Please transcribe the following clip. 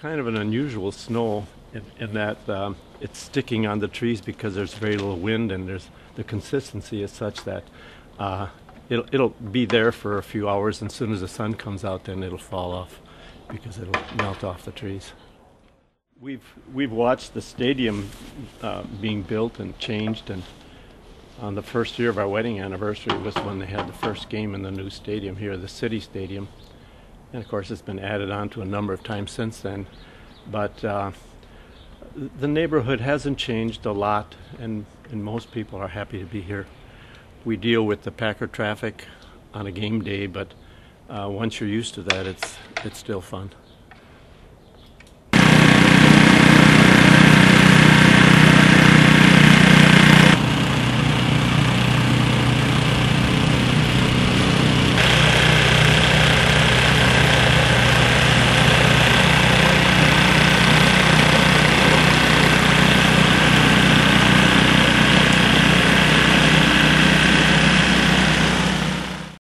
kind of an unusual snow in that it's sticking on the trees because there's very little wind, and the consistency is such that it'll be there for a few hours, and as soon as the sun comes out, then it'll fall off because it'll melt off the trees. We've watched the stadium being built and changed, and on the first year of our wedding anniversary was when they had the first game in the new stadium here, the city stadium. And of course it's been added on to a number of times since then. But the neighborhood hasn't changed a lot, and most people are happy to be here. We deal with the Packer traffic on a game day, but once you're used to that, it's still fun.